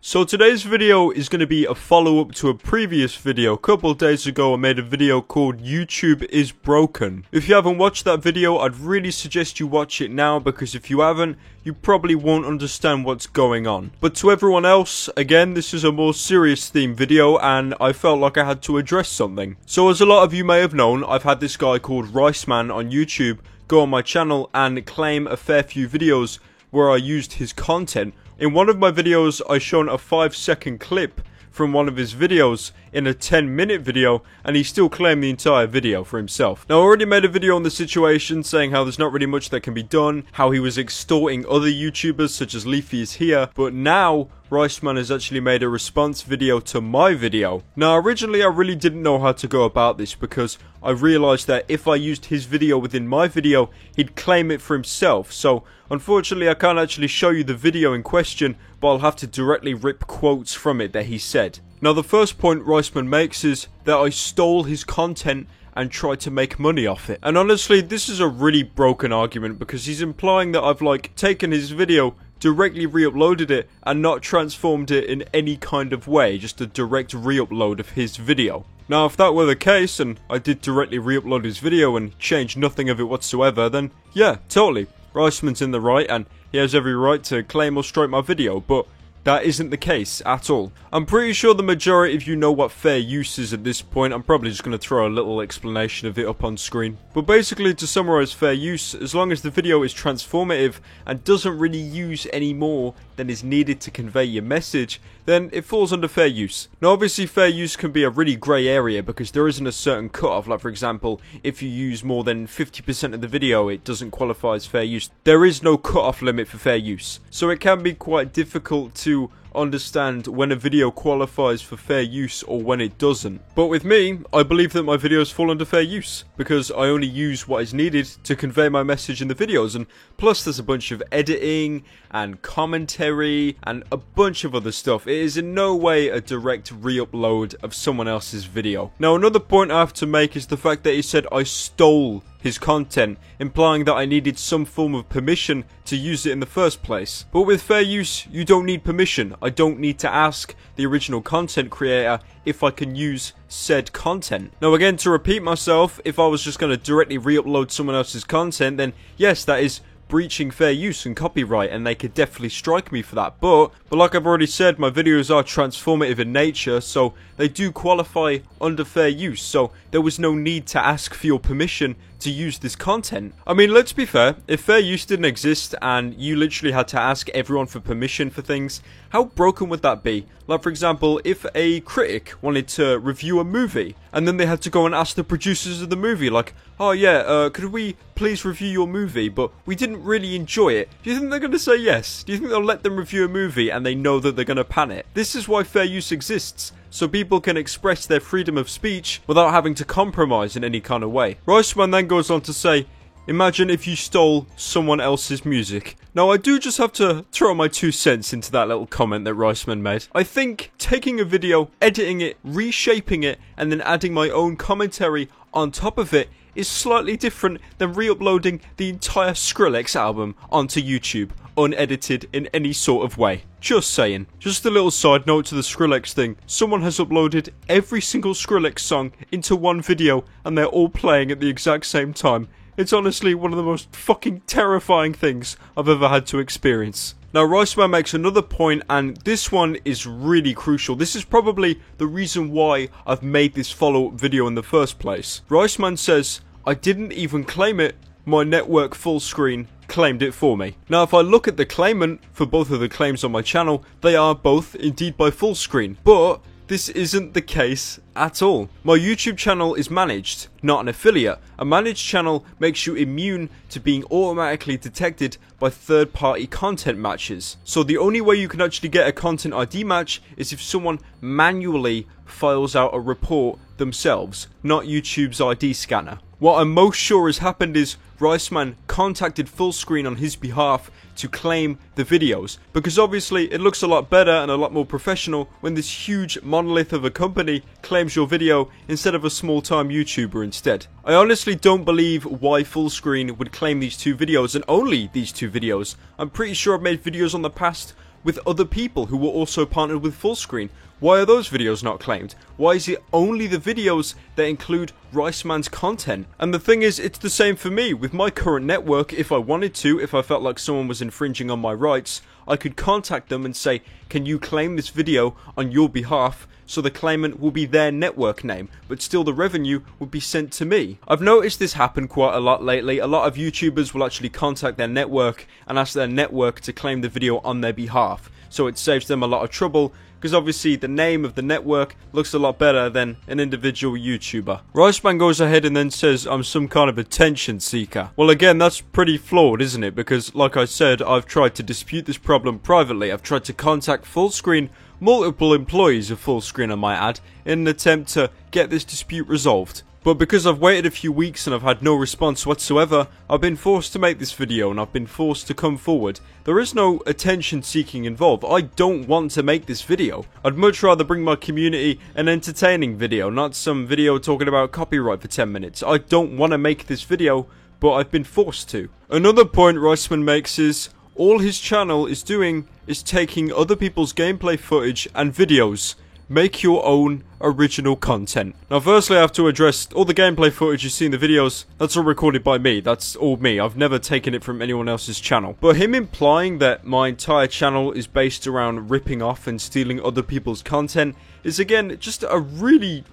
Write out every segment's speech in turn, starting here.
So today's video is going to be a follow-up to a previous video. A couple of days ago I made a video called YouTube is Broken. If you haven't watched that video, I'd really suggest you watch it now, because if you haven't, you probably won't understand what's going on. But to everyone else, again, this is a more serious themed video and I felt like I had to address something. So as a lot of you may have known, I've had this guy called Riceman on YouTube go on my channel and claim a fair few videos where I used his content. In one of my videos, I shown a 5-second clip from one of his videos in a 10-minute video, and he still claimed the entire video for himself. Now, I already made a video on the situation saying how there's not really much that can be done, how he was extorting other YouTubers such as Leafy is here, but now Riceman has actually made a response video to my video. Now, originally I really didn't know how to go about this, because I realized that if I used his video within my video, he'd claim it for himself. So unfortunately I can't actually show you the video in question, but I'll have to directly rip quotes from it that he said. Now, the first point Riceman makes is that I stole his content and tried to make money off it. And honestly, this is a really broken argument, because he's implying that I've taken his video, directly re-uploaded it, and not transformed it in any kind of way, just a direct re-upload of his video. Now, if that were the case, and I did directly re-upload his video and changed nothing of it whatsoever, then yeah, totally, Riceman's in the right and he has every right to claim or strike my video, but that isn't the case at all. I'm pretty sure the majority of you know what fair use is at this point. I'm probably just going to throw a little explanation of it up on screen. But basically, to summarize fair use, as long as the video is transformative and doesn't really use any more than is needed to convey your message, then it falls under fair use. Now, obviously, fair use can be a really grey area, because there isn't a certain cutoff. Like, for example, if you use more than 50% of the video, it doesn't qualify as fair use. There is no cutoff limit for fair use. So it can be quite difficult to understand when a video qualifies for fair use or when it doesn't. But with me, I believe that my videos fall under fair use, because I only use what is needed to convey my message in the videos, and plus there's a bunch of editing and commentary and a bunch of other stuff. It is in no way a direct re-upload of someone else's video. Now, another point I have to make is the fact that he said I stole his content, implying that I needed some form of permission to use it in the first place. But with fair use, you don't need permission. I don't need to ask the original content creator if I can use said content. Now, again, to repeat myself, if I was just going to directly re-upload someone else's content, then yes, that is breaching fair use and copyright, and they could definitely strike me for that. But like I've already said, my videos are transformative in nature, so they do qualify under fair use, so there was no need to ask for your permission to use this content. I mean, let's be fair, if fair use didn't exist and you literally had to ask everyone for permission for things, how broken would that be? Like, for example, if a critic wanted to review a movie and then they had to go and ask the producers of the movie, like, oh yeah, could we please review your movie, but we didn't really enjoy it. Do you think they're going to say yes? Do you think they'll let them review a movie and they know that they're going to pan it? This is why fair use exists, so people can express their freedom of speech without having to compromise in any kind of way. Riceman then goes on to say, imagine if you stole someone else's music. Now, I do just have to throw my 2 cents into that little comment that Riceman made. I think taking a video, editing it, reshaping it, and then adding my own commentary on top of it is slightly different than re-uploading the entire Skrillex album onto YouTube, unedited in any sort of way. Just saying. Just a little side note to the Skrillex thing. Someone has uploaded every single Skrillex song into one video, and they're all playing at the exact same time. It's honestly one of the most fucking terrifying things I've ever had to experience. Now, Riceman makes another point, and this one is really crucial. This is probably the reason why I've made this follow-up video in the first place. Riceman says, I didn't even claim it, my network full screen claimed it for me. Now, if I look at the claimant for both of the claims on my channel, they are both indeed by full screen, but this isn't the case at all. My YouTube channel is managed, not an affiliate. A managed channel makes you immune to being automatically detected by third-party content matches. So the only way you can actually get a content ID match is if someone manually files out a report themselves, not YouTube's ID scanner. What I'm most sure has happened is Riceman contacted Fullscreen on his behalf to claim the videos, because obviously it looks a lot better and a lot more professional when this huge monolith of a company claims your video instead of a small-time YouTuber instead. I honestly don't believe why Fullscreen would claim these 2 videos, and only these 2 videos. I'm pretty sure I've made videos on the past with other people who were also partnered with Fullscreen. Why are those videos not claimed? Why is it only the videos that include Riceman's content? And the thing is, it's the same for me. With my current network, if I wanted to, if I felt like someone was infringing on my rights, I could contact them and say, can you claim this video on your behalf? So the claimant will be their network name, but still the revenue would be sent to me. I've noticed this happen quite a lot lately. A lot of YouTubers will actually contact their network and ask their network to claim the video on their behalf. So it saves them a lot of trouble, because obviously the name of the network looks a lot better than an individual YouTuber. Riceman goes ahead and then says I'm some kind of attention seeker. Well, again, that's pretty flawed, isn't it? Because like I said, I've tried to dispute this problem privately. I've tried to contact Fullscreen, multiple employees of Fullscreen I might add, in an attempt to get this dispute resolved. But because I've waited a few weeks and I've had no response whatsoever, I've been forced to make this video and I've been forced to come forward. There is no attention seeking involved. I don't want to make this video. I'd much rather bring my community an entertaining video, not some video talking about copyright for 10 minutes. I don't want to make this video, but I've been forced to. Another point Riceman makes is, all his channel is doing is taking other people's gameplay footage and videos. Make your own original content. Now firstly I have to address all the gameplay footage you see in the videos, that's all recorded by me, that's all me, I've never taken it from anyone else's channel. But him implying that my entire channel is based around ripping off and stealing other people's content is again just a really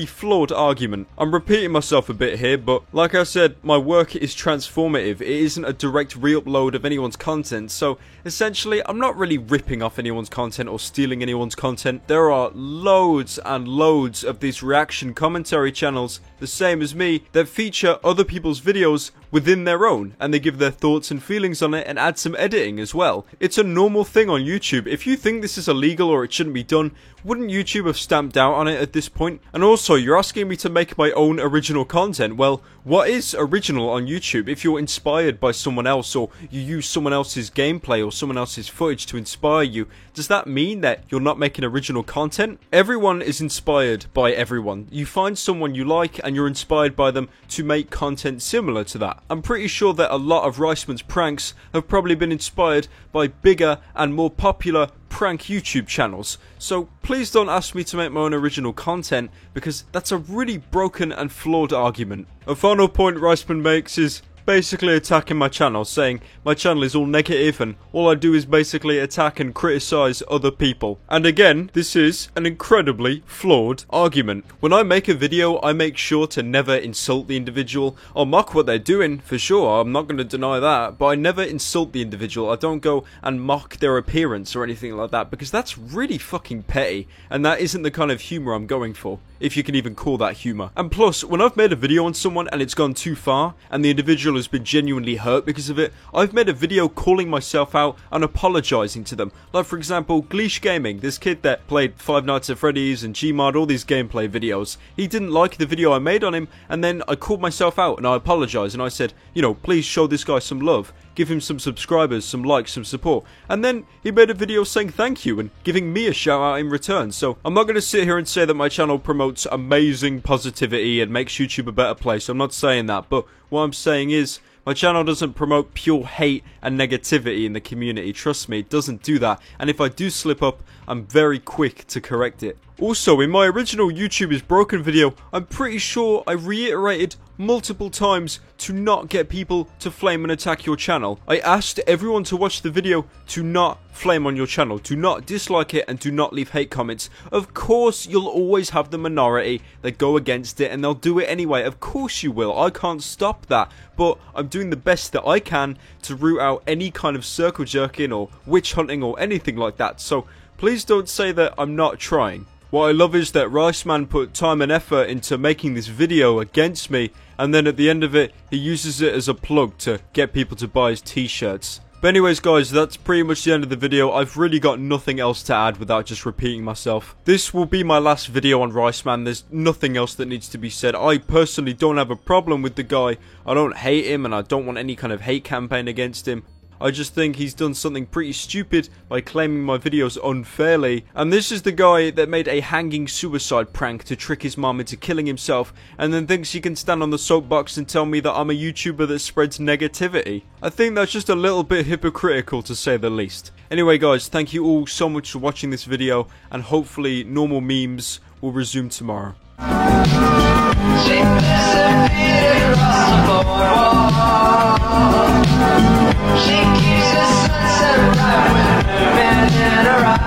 flawed argument. I'm repeating myself a bit here, but like I said, my work is transformative. It isn't a direct re-upload of anyone's content, so essentially I'm not really ripping off anyone's content or stealing anyone's content. There are loads and loads of these reaction commentary channels, the same as me, that feature other people's videos within their own, and they give their thoughts and feelings on it and add some editing as well. It's a normal thing on YouTube. If you think this is illegal or it shouldn't be done, wouldn't YouTube have stamped out on it at this point? And also, you're asking me to make my own original content. Well, what is original on YouTube? If you're inspired by someone else, or you use someone else's gameplay or someone else's footage to inspire you, does that mean that you're not making original content? Everyone is inspired by everyone. You find someone you like and you're inspired by them to make content similar to that. I'm pretty sure that a lot of Riceman's pranks have probably been inspired by bigger and more popular prank YouTube channels. So please don't ask me to make my own original content, because that's a really broken and flawed argument. A final point Riceman makes is basically attacking my channel, saying my channel is all negative and all I do is basically attack and criticize other people. And again, this is an incredibly flawed argument. When I make a video, I make sure to never insult the individual. I'll mock what they're doing, for sure, I'm not going to deny that, but I never insult the individual. I don't go and mock their appearance or anything like that, because that's really fucking petty, and that isn't the kind of humor I'm going for, if you can even call that humor. And plus, when I've made a video on someone and it's gone too far, and the individual has been genuinely hurt because of it, I've made a video calling myself out and apologizing to them. Like for example, Gleesh Gaming, this kid that played Five Nights at Freddy's and Gmod, all these gameplay videos. He didn't like the video I made on him, and then I called myself out and I apologized and I said, you know, please show this guy some love. Give him some subscribers, some likes, some support. And then he made a video saying thank you and giving me a shout out in return. So I'm not going to sit here and say that my channel promotes amazing positivity and makes YouTube a better place. I'm not saying that. But what I'm saying is, my channel doesn't promote pure hate and negativity in the community. Trust me, it doesn't do that. And if I do slip up, I'm very quick to correct it. Also, in my original YouTube is Broken video, I'm pretty sure I reiterated multiple times to not get people to flame and attack your channel. I asked everyone to watch the video to not flame on your channel, to not dislike it, and to not leave hate comments. Of course, you'll always have the minority that go against it, and they'll do it anyway. Of course you will. I can't stop that. But I'm doing the best that I can to root out any kind of circle jerking or witch hunting or anything like that. So please don't say that I'm not trying. What I love is that Riceman put time and effort into making this video against me, and then at the end of it, he uses it as a plug to get people to buy his t-shirts. But anyways guys, that's pretty much the end of the video. I've really got nothing else to add without just repeating myself. This will be my last video on Riceman. There's nothing else that needs to be said. I personally don't have a problem with the guy. I don't hate him and I don't want any kind of hate campaign against him. I just think he's done something pretty stupid by claiming my videos unfairly. And this is the guy that made a hanging suicide prank to trick his mom into killing himself, and then thinks he can stand on the soapbox and tell me that I'm a YouTuber that spreads negativity. I think that's just a little bit hypocritical, to say the least. Anyway guys, thank you all so much for watching this video, and hopefully normal memes will resume tomorrow. She disappeared across the boardwalk. She keeps the sunset bright with moving in her eyes.